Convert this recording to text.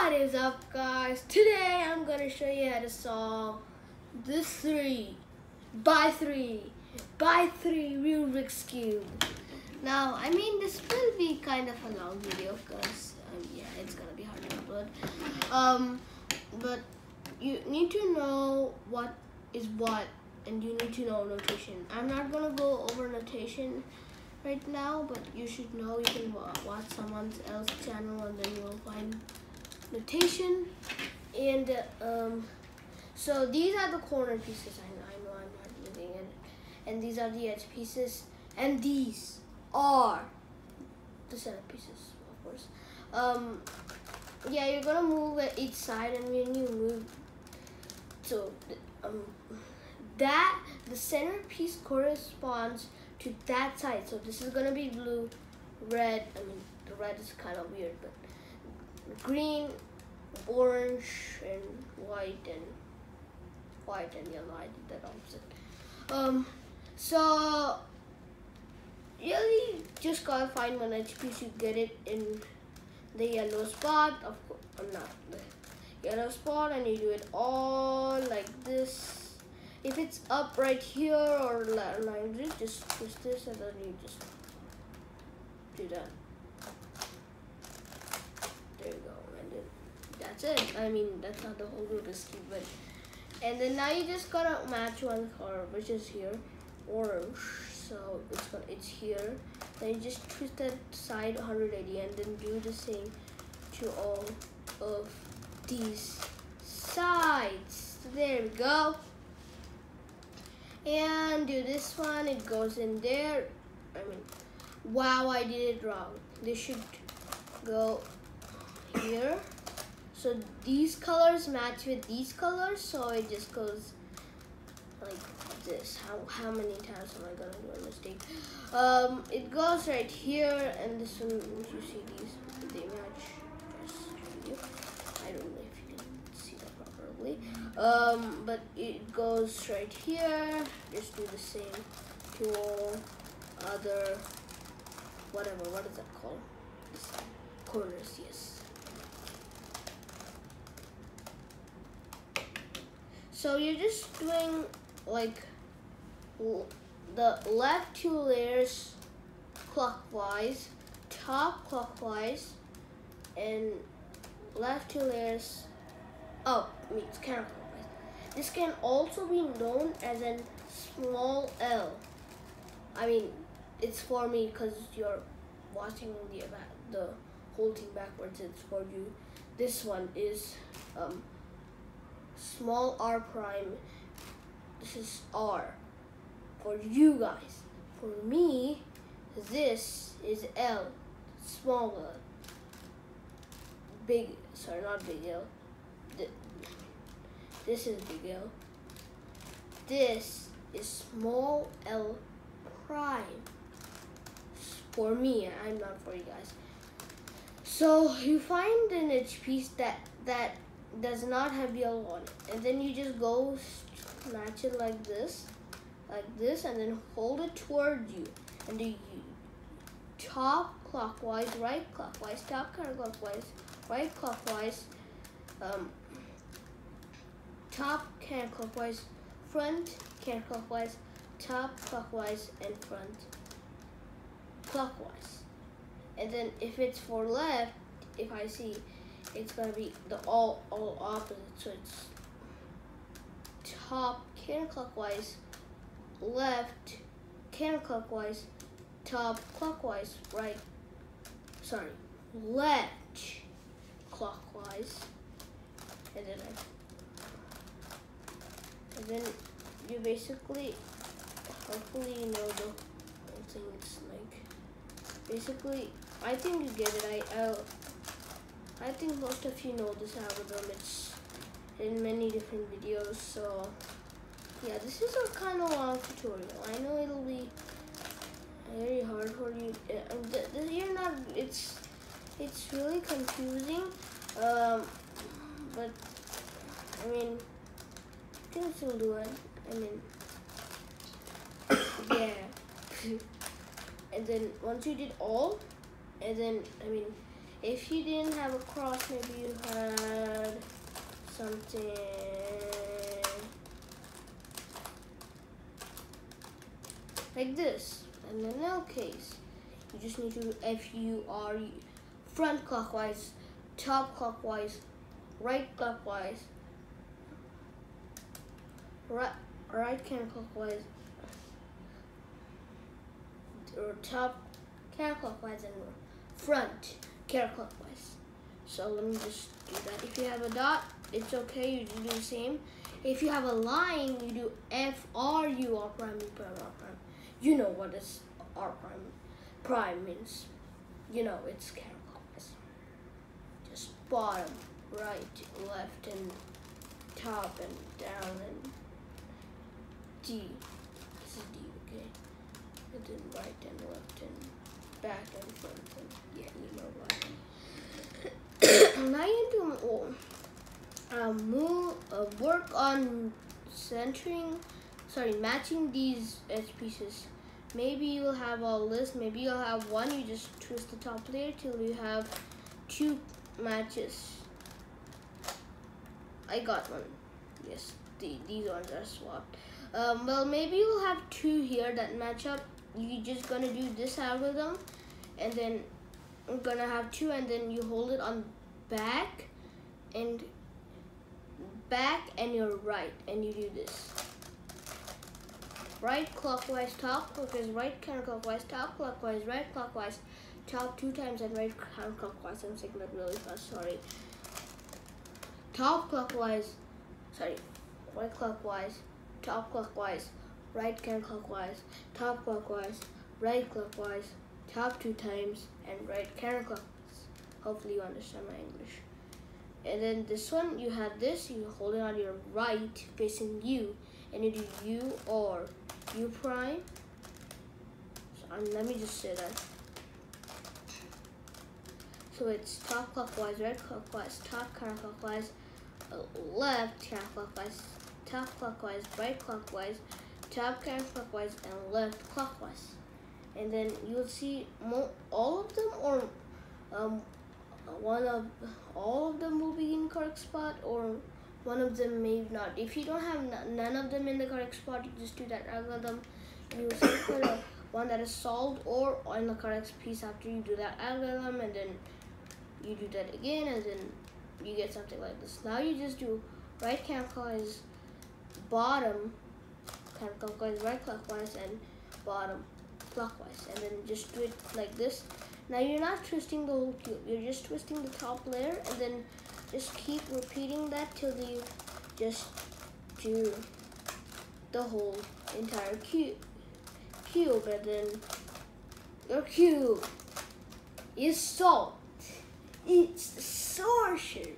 What is up, guys? Today I'm gonna show you how to solve this 3 by 3 by 3 Rubik's Cube. Now, I mean, this will be kind of a long video because yeah, it's gonna be hard to upload. But you need to know what is what, and you need to know notation. I'm not gonna go over notation right now, but you should know. You can watch someone else's channel and then you'll find notation. And so these are the corner pieces. I know I'm not using it, and these are the edge pieces, and these are the center pieces, of course. Yeah, you're gonna move at each side, and when you move, so the center piece corresponds to that side. So this is gonna be blue, red. I mean, the red is kind of weird, but green, orange, and white and yellow. I did that opposite. So really just gotta find one edge piece. You get it in the yellow spot. Of course, not the yellow spot, and you do it all like this. If it's up right here or like this, just twist this, and then you just do that. There you go, and then that's it. I mean, that's not the whole Rubik's Cube, but and then now you just gotta match one color, which is here, orange. So it's here. Then you just twist that side 180, and then do the same to all of these sides. So there we go. And do this one. It goes in there. I mean, wow, I did it wrong. This should go here. So these colors match with these colors, so it just goes like this. How many times am I gonna do a mistake? It goes right here, and this one, you see these, they match. I don't know if you can see that properly. But it goes right here. Just do the same to all other whatever. What is that called? Corners, yes. So you're just doing like the left 2 layers clockwise, top clockwise, and left 2 layers it's counterclockwise. This can also be known as a small L. I mean, it's for me because you're watching the whole thing backwards. It's for you. This one is small R prime. This is R for you guys. For me, this is L, small L. Not big L. This is big L. This is small L prime. For me, I'm not for you guys. So you find an edge piece that does not have yellow on it, and then you just go match it like this, and then hold it toward you, and do top clockwise, right clockwise, top counterclockwise, right clockwise, top counterclockwise, front counterclockwise, top clockwise, and front clockwise. And then if it's for left, if I see, it's gonna be the all opposite. So it's top counterclockwise, left counterclockwise, top clockwise, right. Sorry, left clockwise, and then you basically, hopefully you know the whole thing. It's like basically, I think you get it. I think most of you know this algorithm. It's in many different videos. So yeah, this is a kind of long tutorial. I know it'll be very hard for you. You're not. It's really confusing. But I mean, you can still do it. I mean, yeah. And then once you did all, and then I mean, If you didn't have a cross, maybe you had something like this. And in that case, you just need to do FUR, front clockwise, top clockwise, right clockwise, right counterclockwise, or top counterclockwise, and front counterclockwise. So let me just do that. If you have a dot, it's okay, you do the same. If you have a line, you do FRU, R prime, U prime, R prime. You know what is R prime means. You know it's counterclockwise. Just bottom, right, left, and top, and down, and D. This is D, okay? And then right and left and back and front, and yeah, you know what. Now you do work on matching these edge pieces. Maybe you'll have all this, maybe you'll have one, you just twist the top layer till you have 2 matches. I got one. Yes, these ones are swapped. Well, maybe you'll have 2 here that match up. You're just gonna do this algorithm, and then I'm gonna have 2, and then you hold it on back and your right, and you do this. Right clockwise, top clockwise, right counterclockwise, top clockwise, right clockwise, top 2 times, and right counterclockwise. I'm saying that really fast, sorry. Top clockwise, sorry, right clockwise, top clockwise, right counterclockwise, top clockwise, right clockwise, top 2 times, and right counterclockwise. Hopefully you understand my English. And then this one, you have this, you hold it on your right facing you, and you do U or U prime. So, let me just say that. So it's top clockwise, right clockwise, top counterclockwise, left counterclockwise, top clockwise, right clockwise, top counterclockwise, and left clockwise. And then you'll see all of them, or all of them will be in correct spot, or one of them may not. If you don't have none of them in the correct spot, you just do that algorithm. You will see the one that is solved or on the correct piece after you do that algorithm, and then you do that again, and then you get something like this. Now you just do right counterclockwise, bottom counterclockwise, right clockwise, and bottom clockwise, and then just do it like this. Now you're not twisting the whole cube, you're just twisting the top layer, and then just keep repeating that till you just do the whole entire cube, and then your cube is solved. It's sorcery.